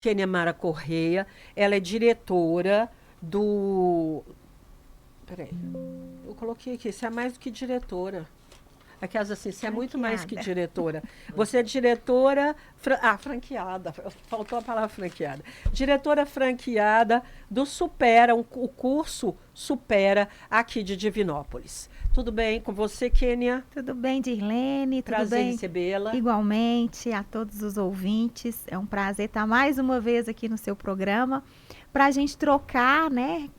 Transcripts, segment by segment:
Kênia Mara Correia, ela é diretora do. Peraí, eu coloquei aqui, você é mais do que diretora. Aquelas assim, você é muito mais que Franqueada. diretora. Você é diretora. Franqueada. Faltou a palavra franqueada. Diretora franqueada do Supera, o curso Supera aqui de Divinópolis. Tudo bem com você, Kênia? Tudo bem, Dirlene? Tudo Prazer bem? recebê-la. Igualmente a todos os ouvintes. É um prazer estar mais uma vez aqui no seu programa para a gente trocar, né,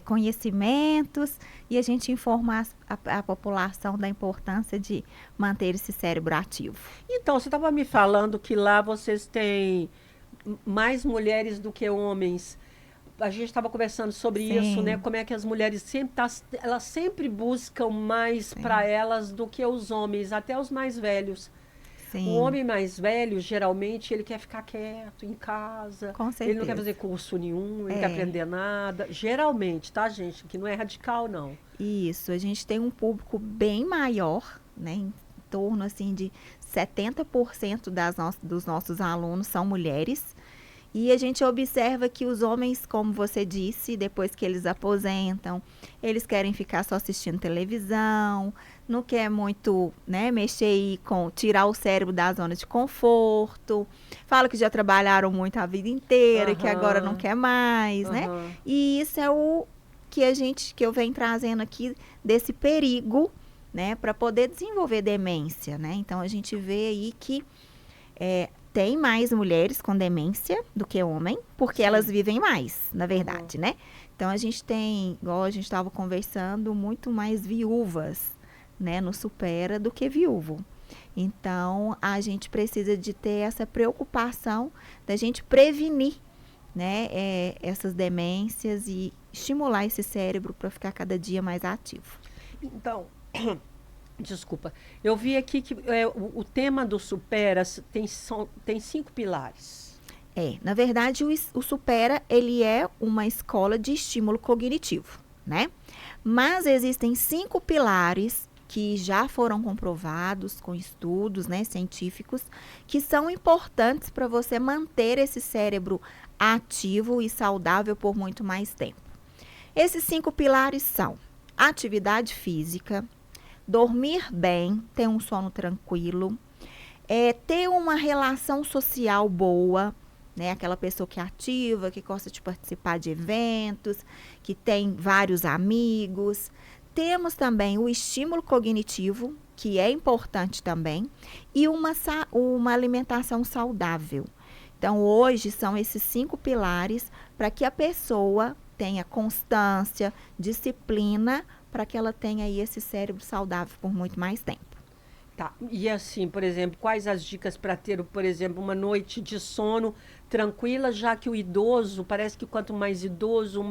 conhecimentos e a gente informar a população da importância de manter esse cérebro ativo. Então, você estava me falando que lá vocês têm mais mulheres do que homens. A gente estava conversando sobre isso, né? Sim, Como é que as mulheres elas sempre buscam mais para sim, elas do que os homens, até os mais velhos. O sim, homem mais velho, geralmente, ele quer ficar quieto em casa, com ele não quer certeza. fazer curso nenhum, ele não quer É, aprender nada. Geralmente, tá, gente? Que não é radical, não. isso. A gente tem um público bem maior, né, em torno assim de 70% dos nossos alunos são mulheres. E a gente observa que os homens, como você disse, depois que eles aposentam, eles querem ficar só assistindo televisão, não quer muito, né, mexer aí com tirar o cérebro da zona de conforto. Fala que já trabalharam muito a vida inteira, que agora não Aham, quer mais, né? aham. E isso é o que eu venho trazendo aqui desse perigo, né, para poder desenvolver demência, né? Então a gente vê aí que tem mais mulheres com demência do que homem, porque elas Sim. vivem mais, na Aham. verdade, né? Então a gente tem, igual a gente estava conversando, muito mais viúvas, né, no Supera do que viúvo. Então a gente precisa de ter essa preocupação da gente prevenir, né, essas demências e estimular esse cérebro para ficar cada dia mais ativo. Então, desculpa. Eu vi aqui que o tema do Supera tem 5 pilares. Na verdade, o Supera, ele é uma escola de estímulo cognitivo, né? Mas existem 5 pilares que já foram comprovados com estudos, né, científicos, que são importantes para você manter esse cérebro ativo e saudável por muito mais tempo. Esses 5 pilares são atividade física, dormir bem, ter um sono tranquilo, ter uma relação social boa, né? Aquela pessoa que é ativa, que gosta de participar de eventos, que tem vários amigos. Temos também o estímulo cognitivo, que é importante também, e uma alimentação saudável. Então, hoje são esses 5 pilares para que a pessoa tenha constância, disciplina, para que ela tenha aí esse cérebro saudável por muito mais tempo. Tá. E assim, por exemplo, quais as dicas para ter, por exemplo, uma noite de sono tranquila, já que o idoso, parece que quanto mais idoso,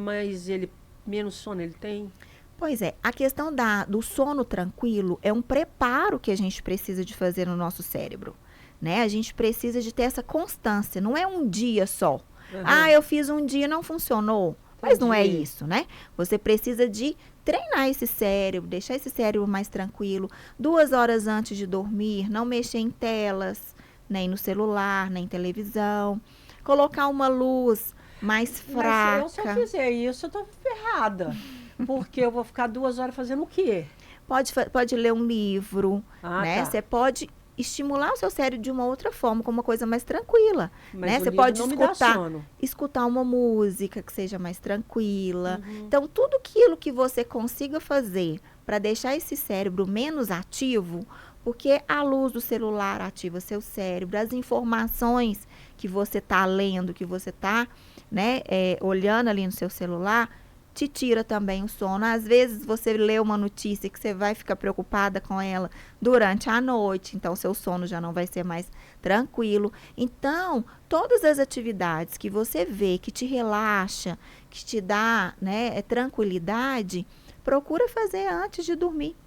menos sono ele tem? Pois é, a questão do sono tranquilo é um preparo que a gente precisa de fazer no nosso cérebro, né? A gente precisa de ter essa constância, não é um dia só. Ah, Aham. eu fiz um dia e não funcionou. Mas não é Entendi. isso, né? Você precisa de treinar esse cérebro, deixar esse cérebro mais tranquilo. 2 horas antes de dormir, não mexer em telas, nem no celular, nem televisão. Colocar uma luz mais Mas se eu fraca. fizer isso, eu tô ferrada. Porque eu vou ficar 2 horas fazendo o quê? Pode ler um livro, Ah, né? tá. Você pode estimular o seu cérebro de uma outra forma, com uma coisa mais tranquila, Mas né? o Você livro pode não me dá sono. escutar uma música que seja mais tranquila. Uhum. Então, tudo aquilo que você consiga fazer para deixar esse cérebro menos ativo, porque a luz do celular ativa seu cérebro, as informações que você está lendo, que você está, né, olhando ali no seu celular, te tira também o sono. Às vezes você lê uma notícia que você vai ficar preocupada com ela durante a noite, então seu sono já não vai ser mais tranquilo. Então, todas as atividades que você vê que te relaxa, que te dá, né, tranquilidade, procura fazer antes de dormir,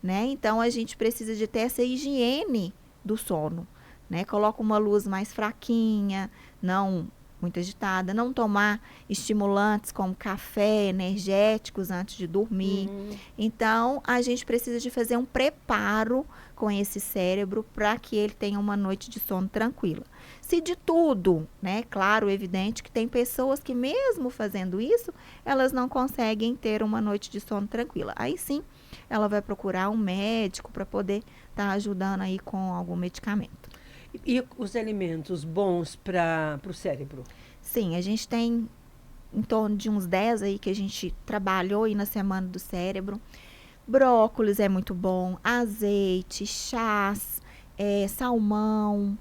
né? Então a gente precisa de ter essa higiene do sono, né? Coloca uma luz mais fraquinha, não muito agitada, não tomar estimulantes como café, energéticos antes de dormir. Então, a gente precisa de fazer um preparo com esse cérebro para que ele tenha uma noite de sono tranquila. Se de tudo, né, claro, evidente que tem pessoas que mesmo fazendo isso, elas não conseguem ter uma noite de sono tranquila. Aí sim, ela vai procurar um médico para poder estar ajudando aí com algum medicamento. E os alimentos bons para o cérebro? Sim, a gente tem em torno de uns 10 aí que a gente trabalhou aí na Semana do Cérebro. Brócolis é muito bom, azeite, chás, salmão,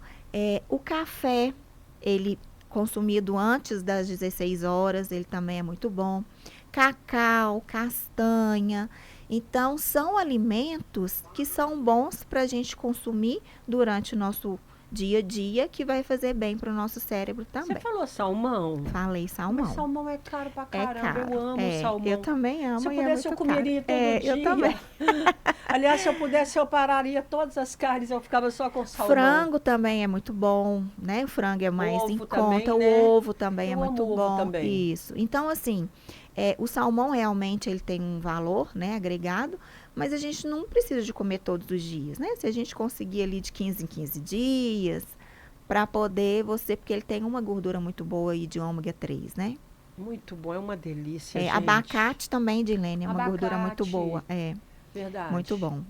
o café, ele consumido antes das 16 horas, ele também é muito bom. Cacau, castanha. Então, são alimentos que são bons para a gente consumir durante o nosso dia a dia, que vai fazer bem para o nosso cérebro também. Você falou salmão? Falei salmão. Mas salmão é caro pra caramba, caro. Eu amo salmão. Eu também amo. Se eu pudesse, eu comeria todo dia. Eu também. Aliás, se eu pudesse, eu pararia todas as carnes, eu ficava só com salmão. Frango também é muito bom, né? O frango é mais em conta. Também, né? O ovo também é muito ovo bom. Também. Isso. Então, assim, o salmão realmente ele tem um valor, né, agregado, mas a gente não precisa de comer todos os dias, né? Se a gente conseguir ali de 15 em 15 dias, para poder porque ele tem uma gordura muito boa aí de ômega 3, né? Muito bom, é uma delícia, gente. Abacate também, Dilene, é uma gordura muito boa. Verdade. Muito bom,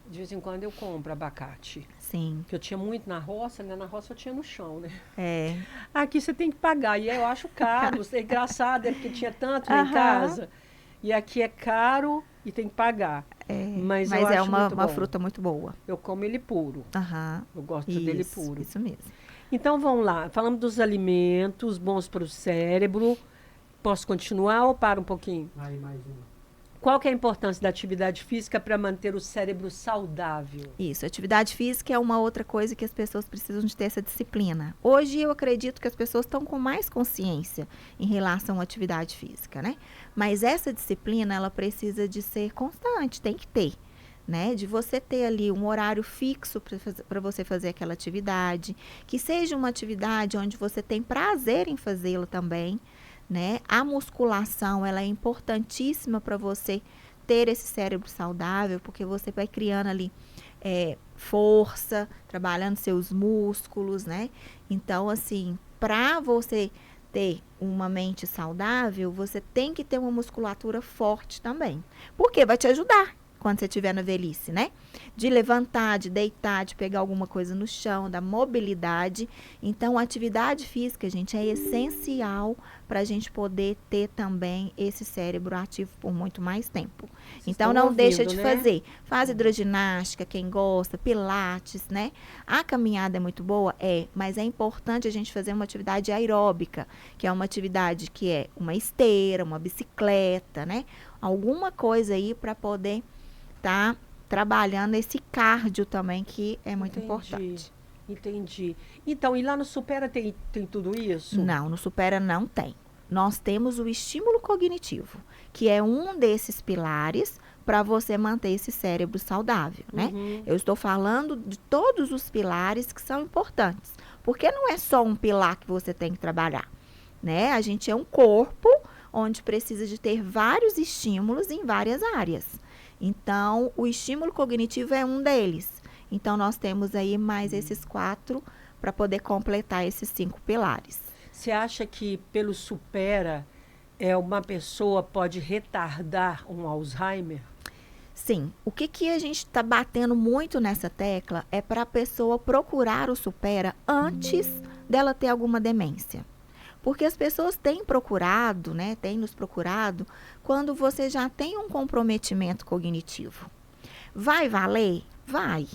De vez em quando eu compro abacate. Sim. Porque eu tinha muito na roça, né? Na roça eu tinha no chão, né? Aqui você tem que pagar, e eu acho caro. É engraçado, porque tinha tanto lá em casa. E aqui é caro e tem que pagar. Mas eu é acho uma fruta muito boa. Eu como ele puro. Eu gosto dele puro. Isso mesmo. Então, vamos lá. Falamos dos alimentos bons para o cérebro. Posso continuar ou para um pouquinho? Aí, mais uma. Qual que é a importância da atividade física para manter o cérebro saudável? Isso, atividade física é uma outra coisa que as pessoas precisam de ter essa disciplina. Hoje eu acredito que as pessoas estão com mais consciência em relação à atividade física, né? Mas essa disciplina, ela precisa de ser constante, tem que ter, né? De você ter ali um horário fixo para você fazer aquela atividade, que seja uma atividade onde você tem prazer em fazê-la também, né? A musculação, ela é importantíssima para você ter esse cérebro saudável, porque você vai criando ali força, trabalhando seus músculos, né? Então, assim, para você ter uma mente saudável, você tem que ter uma musculatura forte também, porque vai te ajudar quando você estiver na velhice, né? De levantar, de deitar, de pegar alguma coisa no chão, da mobilidade. Então, a atividade física, gente, é essencial para a gente poder ter também esse cérebro ativo por muito mais tempo. Então, não deixa de fazer. Faz hidroginástica, quem gosta, pilates, né? A caminhada é muito boa? Mas é importante a gente fazer uma atividade aeróbica, que é uma atividade que é uma esteira, uma bicicleta, né? Alguma coisa aí para poder tá trabalhando esse cardio também, que é muito importante. Entendi. Então, e lá no Supera tem tudo isso? Não, no Supera não tem. Nós temos o estímulo cognitivo, que é um desses pilares para você manter esse cérebro saudável, né? Eu estou falando de todos os pilares que são importantes, porque não é só um pilar que você tem que trabalhar, né? A gente é um corpo onde precisa de ter vários estímulos em várias áreas. Então, o estímulo cognitivo é um deles. Então, nós temos aí mais esses 4 para poder completar esses 5 pilares. Você acha que pelo Supera, uma pessoa pode retardar um Alzheimer? Sim. O que a gente está batendo muito nessa tecla é para a pessoa procurar o Supera antes dela ter alguma demência. Porque as pessoas têm procurado, né? Têm nos procurado quando você já tem um comprometimento cognitivo. Vai valer? Vai.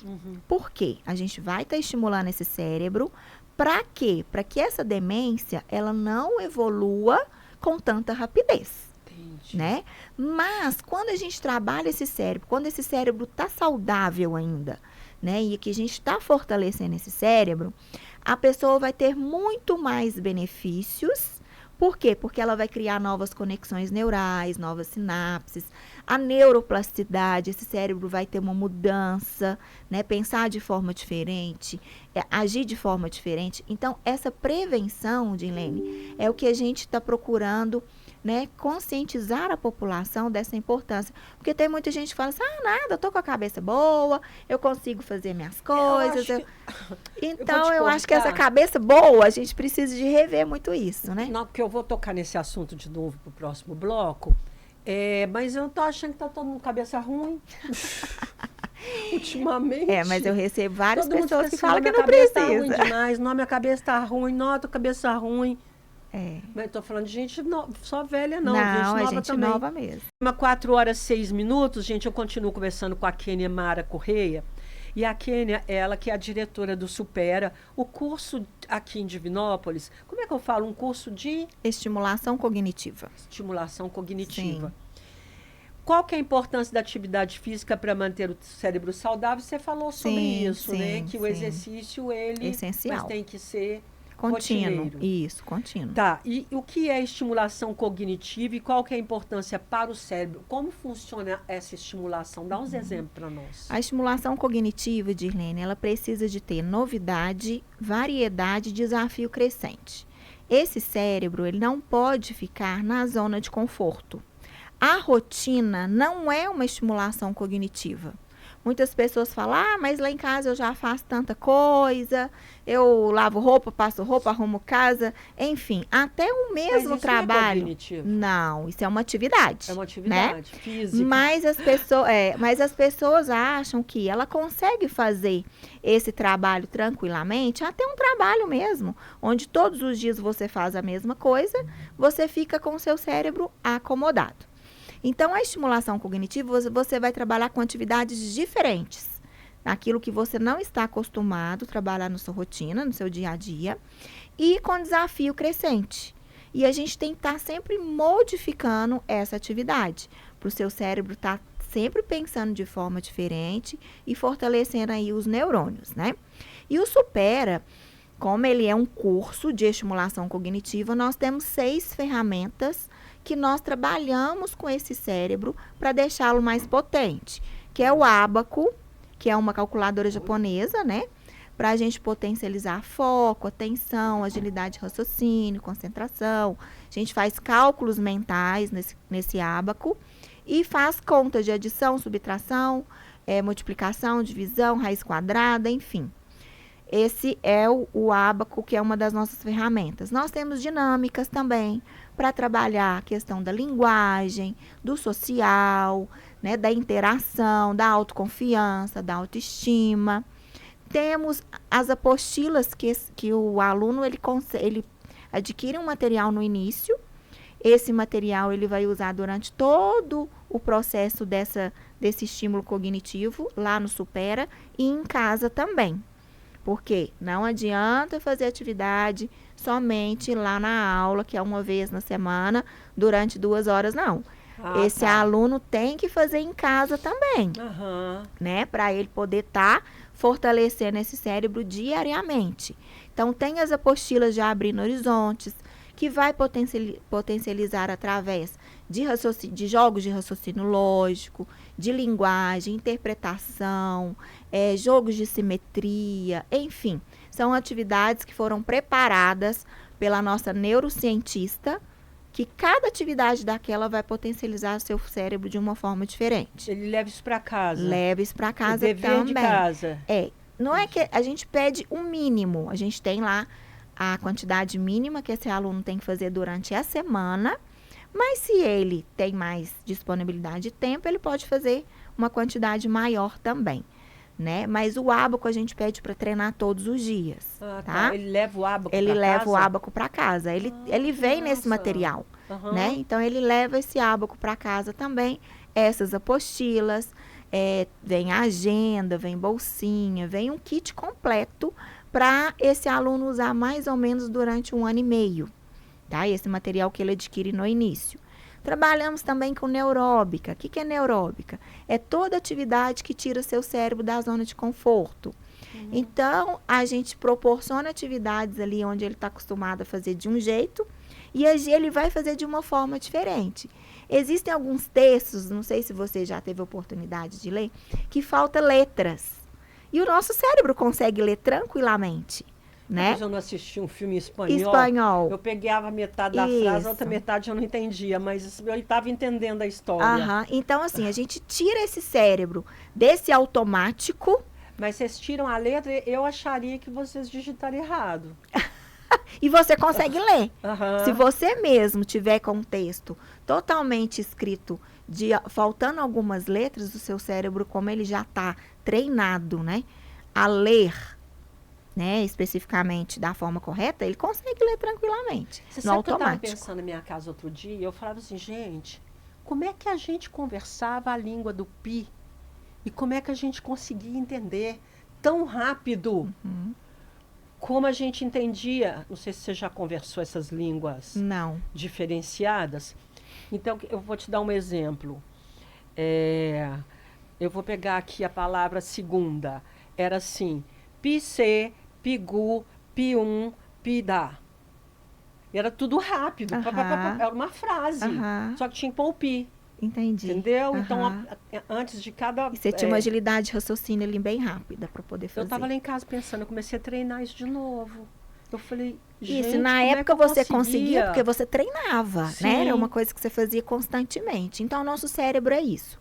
Por quê? A gente vai estar estimulando esse cérebro. Para quê? Para que essa demência, ela não evolua com tanta rapidez. Entendi. Né? Mas, quando a gente trabalha esse cérebro, quando esse cérebro está saudável ainda, né? E que a gente está fortalecendo esse cérebro, a pessoa vai ter muito mais benefícios Por quê? Porque ela vai criar novas conexões neurais, novas sinapses, a neuroplasticidade, esse cérebro vai ter uma mudança, né? Pensar de forma diferente, agir de forma diferente. Então, essa prevenção, Dilene, é o que a gente está procurando, né? Conscientizar a população dessa importância. Porque tem muita gente que fala assim, nada, eu tô com a cabeça boa, eu consigo fazer minhas coisas. Então, eu acho que essa cabeça boa, a gente precisa de rever muito isso, né? Não, porque eu vou tocar nesse assunto de novo pro próximo bloco. Mas eu tô achando que tá todo mundo com cabeça ruim. Ultimamente. Mas eu recebo várias pessoas que assim, falam que não precisa. Tá ruim demais, não, minha cabeça tá ruim, não, tô cabeça ruim. Mas eu tô falando de gente só velha, não. Gente nova gente também. nova mesmo. 4h06, gente, eu continuo conversando com a Kênia Mara Correia. E a Kênia, ela que é a diretora do Supera, o curso aqui em Divinópolis, como é que eu falo? Um curso de... Estimulação cognitiva. Estimulação cognitiva. Sim. Qual que é a importância da atividade física para manter o cérebro saudável? Você falou sobre isso, né? Que o exercício, ele... essencial. Mas tem que ser... Contínuo. rotineiro. Isso, contínuo. Tá, e o que é estimulação cognitiva e qual que é a importância para o cérebro? Como funciona essa estimulação? Dá uns exemplos para nós. A estimulação cognitiva, Dirlene, ela precisa de ter novidade, variedade e desafio crescente. Esse cérebro, ele não pode ficar na zona de conforto. A rotina não é uma estimulação cognitiva. Muitas pessoas falam, mas lá em casa eu já faço tanta coisa, eu lavo roupa, passo roupa, arrumo casa, enfim, até o mesmo trabalho. Não, isso é uma atividade. É uma atividade, né? Física. Mas as pessoas acham que ela consegue fazer esse trabalho tranquilamente, até um trabalho mesmo, onde todos os dias você faz a mesma coisa, você fica com o seu cérebro acomodado. Então, a estimulação cognitiva, você vai trabalhar com atividades diferentes. Naquilo que você não está acostumado a trabalhar na sua rotina, no seu dia a dia. E com desafio crescente. E a gente tem que estar sempre modificando essa atividade. Para o seu cérebro estar sempre pensando de forma diferente e fortalecendo aí os neurônios, né? E o Supera, como ele é um curso de estimulação cognitiva, nós temos 6 ferramentas que nós trabalhamos com esse cérebro para deixá-lo mais potente, que é o Abaco, que é uma calculadora japonesa, né? Para a gente potencializar foco, atenção, agilidade de raciocínio, concentração. A gente faz cálculos mentais nesse Abaco e faz contas de adição, subtração, multiplicação, divisão, raiz quadrada, enfim. Esse é o Abaco, que é uma das nossas ferramentas. Nós temos dinâmicas também para trabalhar a questão da linguagem, do social, né, da interação, da autoconfiança, da autoestima. Temos as apostilas que o aluno ele adquire um material no início. Esse material ele vai usar durante todo o processo desse estímulo cognitivo lá no Supera e em casa também. Porque não adianta fazer atividade somente lá na aula, que é uma vez na semana, durante 2 horas, não. Esse aluno tem que fazer em casa também, né? Para ele poder estar fortalecendo esse cérebro diariamente. Então, tem as apostilas já abrindo horizontes, que vai potencializar através de jogos de raciocínio lógico, de linguagem, interpretação, jogos de simetria, enfim. São atividades que foram preparadas pela nossa neurocientista, que cada atividade daquela vai potencializar o seu cérebro de uma forma diferente. Ele leva isso para casa? Leva isso para casa também. Dever de casa. Não é que a gente pede um mínimo, a gente tem lá a quantidade mínima que esse aluno tem que fazer durante a semana, mas se ele tem mais disponibilidade de tempo, ele pode fazer uma quantidade maior também, né? Mas o ábaco a gente pede para treinar todos os dias, tá? Ele leva o ábaco para casa? Ele leva o ábaco para casa, ele vem nesse material, né? Então, ele leva esse ábaco para casa também, essas apostilas, vem a agenda, vem bolsinha, vem um kit completo para esse aluno usar mais ou menos durante 1 ano e meio, tá? Esse material que ele adquire no início. Trabalhamos também com neuróbica. O que é neuróbica? É toda atividade que tira seu cérebro da zona de conforto. Então, a gente proporciona atividades ali onde ele está acostumado a fazer de um jeito E ele vai fazer de uma forma diferente. Existem alguns textos, não sei se você já teve oportunidade de ler, que falta letras. E o nosso cérebro consegue ler tranquilamente, né? Mas eu não assisti um filme espanhol. Espanhol. Eu pegava metade da frase, a outra metade eu não entendia, mas eu estava entendendo a história. Aham. Então, assim, a gente tira esse cérebro desse automático. Mas vocês tiram a letra, eu acharia que vocês digitaram errado. E você consegue ler. Aham. Se você mesmo tiver com um texto totalmente escrito, faltando algumas letras, o seu cérebro, como ele já está treinado, né, a ler, né, especificamente da forma correta, ele consegue ler tranquilamente, Você no sabe que eu estava automático. pensando na minha casa outro dia, eu falava assim, gente, como é que a gente conversava a língua do Pi? E como é que a gente conseguia entender tão rápido como a gente entendia? Não sei se você já conversou essas línguas Não. diferenciadas. Então, eu vou te dar um exemplo. Eu vou pegar aqui a palavra segunda. Era assim, Pi-C, Pigu, Pi-1, Pi-Da. Era tudo rápido. Era uma frase. Só que tinha que pôr o Pi. Entendi. Entendeu? Então, antes de cada... E você tinha uma agilidade de raciocínio ali bem rápida para poder fazer. Eu estava lá em casa pensando, eu comecei a treinar isso de novo. Eu falei, gente, isso, na como época é que eu você conseguia porque você treinava, Sim. né? Era uma coisa que você fazia constantemente. Então, o nosso cérebro é isso.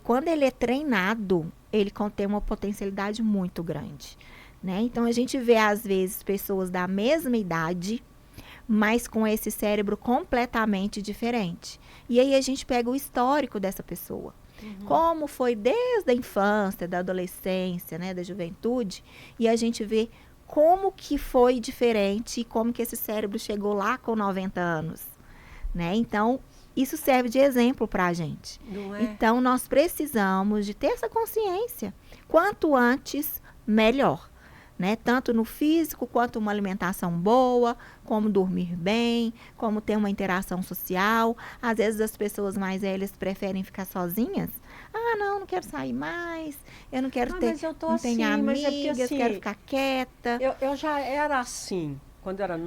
Quando ele é treinado, ele contém uma potencialidade muito grande, né? Então, a gente vê, às vezes, pessoas da mesma idade, mas com esse cérebro completamente diferente. E aí a gente pega o histórico dessa pessoa. Como foi desde a infância, da adolescência, né, da juventude, e a gente vê como que foi diferente e como que esse cérebro chegou lá com 90 anos, né? Então, isso serve de exemplo para a gente. Não é? Então, nós precisamos de ter essa consciência. Quanto antes, melhor. Né? Tanto no físico, quanto uma alimentação boa, como dormir bem, como ter uma interação social. Às vezes as pessoas mais velhas preferem ficar sozinhas. Ah, não quero sair mais, eu não quero ter, mas eu tô não assim, tenho mas é porque, amigas, assim, quero ficar quieta. Eu já era assim, quando eu era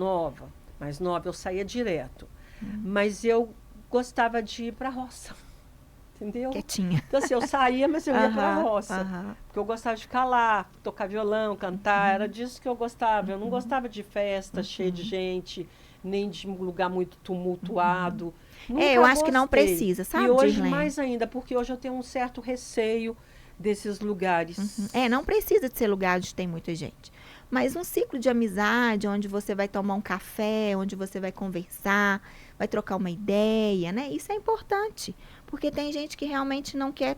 mais nova, eu saía direto. Mas eu gostava de ir para a roça. Entendeu? Quietinha. Então, assim, eu saía, mas eu ia para a roça. Porque eu gostava de ficar lá, tocar violão, cantar. Era disso que eu gostava. Eu não gostava de festa cheia de gente, nem de um lugar muito tumultuado. Eu acho que não precisa, sabe, E hoje Dirlene? mais ainda, porque hoje eu tenho um certo receio desses lugares. Não precisa de ser lugar onde tem muita gente. Mas um ciclo de amizade, onde você vai tomar um café, onde você vai conversar, vai trocar uma ideia, né? Isso é importante. Porque tem gente que realmente não quer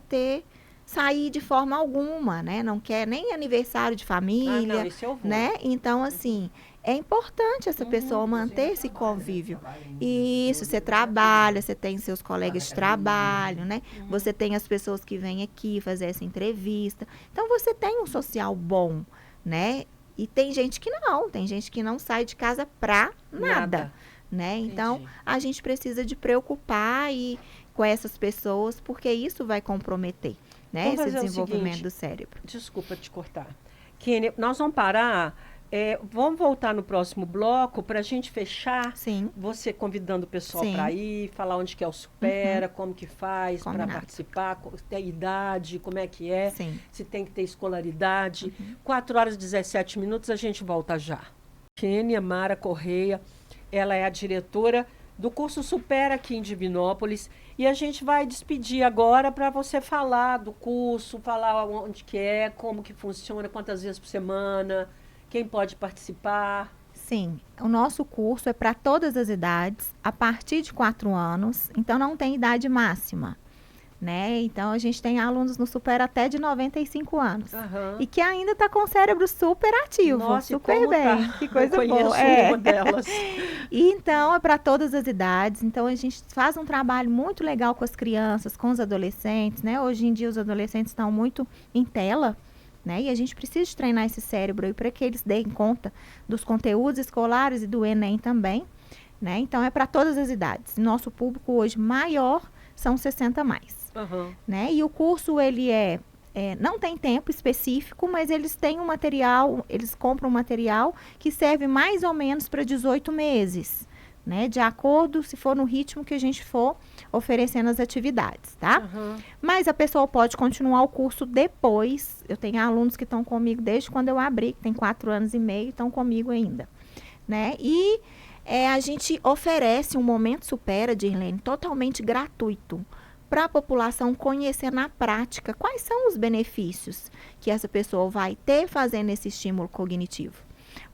sair de forma alguma, né? Não quer nem aniversário de família, isso eu vou. né? Então, assim, é importante essa pessoa manter esse convívio. Isso, você trabalha, você tem seus colegas de trabalho, né? Você tem as pessoas que vêm aqui fazer essa entrevista. Então, você tem um social bom, né? E tem gente que não sai de casa pra nada. Né? Então, a gente precisa de preocupar com essas pessoas, porque isso vai comprometer, né, esse desenvolvimento do cérebro. Desculpa te cortar. Kênia, nós vamos parar, vamos voltar no próximo bloco para a gente fechar. Sim. Você convidando o pessoal para ir, falar onde que é o Supera, como que faz para participar, a idade, como é que é, se tem que ter escolaridade. 4h17, a gente volta já. Kênia Mara Correia, ela é a diretora do curso Supera aqui em Divinópolis, e a gente vai despedir agora para você falar do curso, falar onde que é, como que funciona, quantas vezes por semana, quem pode participar. Sim, o nosso curso é para todas as idades, a partir de 4 anos, então não tem idade máxima. Né? Então, a gente tem alunos no Supera até de 95 anos. E que ainda está com o cérebro super ativo. Nossa, super bem. Tá? Que coisa boa. Eu conheço uma delas. E então, é para todas as idades. Então, a gente faz um trabalho muito legal com as crianças, com os adolescentes. Né? Hoje em dia, os adolescentes estão muito em tela. Né? E a gente precisa de treinar esse cérebro para que eles deem conta dos conteúdos escolares e do Enem também. Né? Então, é para todas as idades. Nosso público hoje maior são 60 mais. Né? E o curso, ele não tem tempo específico, mas eles têm um material, eles compram um material que serve mais ou menos para 18 meses. né? De acordo, se for no ritmo que a gente for oferecendo as atividades, tá? Mas a pessoa pode continuar o curso depois. Eu tenho alunos que estão comigo desde quando eu abri, que tem 4 anos e meio, estão comigo ainda, né? E a gente oferece um Momento Supera, Dirlene, totalmente gratuito, para a população conhecer na prática quais são os benefícios que essa pessoa vai ter fazendo esse estímulo cognitivo.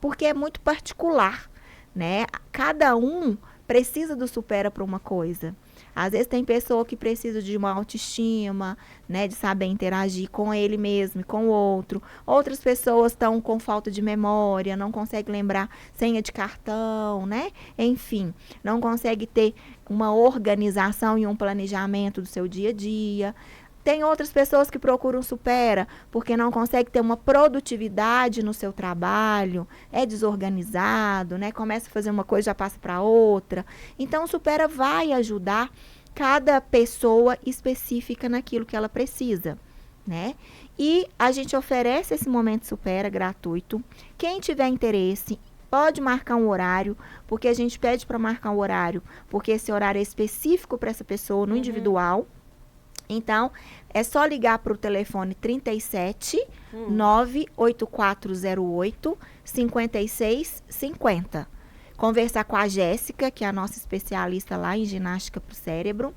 Porque é muito particular, né? Cada um precisa do Supera para uma coisa. Às vezes tem pessoa que precisa de uma autoestima, né, de saber interagir com ele mesmo e com o outro. Outras pessoas estão com falta de memória, não conseguem lembrar senha de cartão, né? Enfim, não consegue ter uma organização e um planejamento do seu dia a dia. Tem outras pessoas que procuram Supera porque não consegue ter uma produtividade no seu trabalho, é desorganizado, né? Começa a fazer uma coisa, já passa para outra. Então, o Supera vai ajudar cada pessoa específica naquilo que ela precisa, né? E a gente oferece esse Momento Supera gratuito. Quem tiver interesse, pode marcar um horário, porque a gente pede para marcar um horário, porque esse horário é específico para essa pessoa no individual. Então, é só ligar para o telefone 37 98408 5650. Conversar com a Jéssica, que é a nossa especialista lá em ginástica para o cérebro.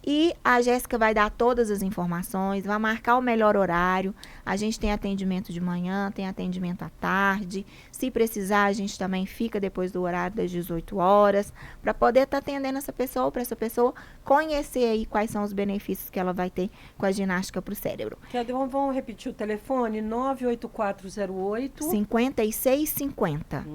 E a Jéssica vai dar todas as informações, vai marcar o melhor horário. A gente tem atendimento de manhã, tem atendimento à tarde. Se precisar, a gente também fica depois do horário das 18 horas, para poder estar atendendo essa pessoa, para essa pessoa conhecer aí quais são os benefícios que ela vai ter com a ginástica para o cérebro. Vamos repetir o telefone, 98408... 5650.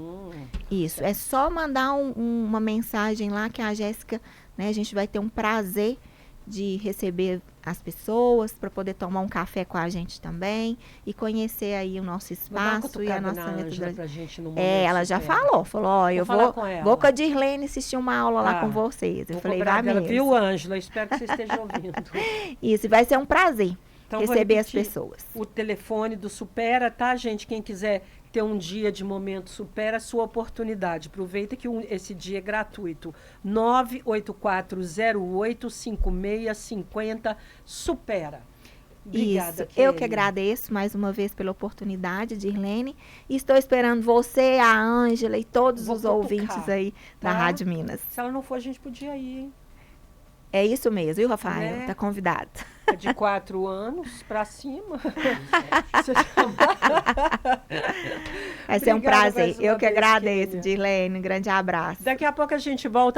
Isso, é só mandar uma mensagem lá que a Jéssica, né, a gente vai ter um prazer de receber as pessoas para poder tomar um café com a gente também e conhecer aí o nosso espaço e a nossa metodologia. Ela já falou, ó, eu vou com a Dirlene assistir uma aula lá com vocês. Eu falei, vai mesmo. Viu, Ângela? Espero que você esteja ouvindo. Isso, vai ser um prazer receber as pessoas. O telefone do Supera, tá, gente? Quem quiser ter um dia de Momento Supera, sua oportunidade. Aproveita que esse dia é gratuito. 984085650 Supera. Obrigada, isso, eu que agradeço mais uma vez pela oportunidade, Dirlene. E estou esperando você, a Ângela e todos os ouvintes aí da Rádio Minas. Se ela não for, a gente podia ir, hein? É isso mesmo, viu, Rafael? Está convidado. De 4 anos para cima. Vai ser um prazer. Eu que agradeço, Dirlene. Um grande abraço. Daqui a pouco a gente volta.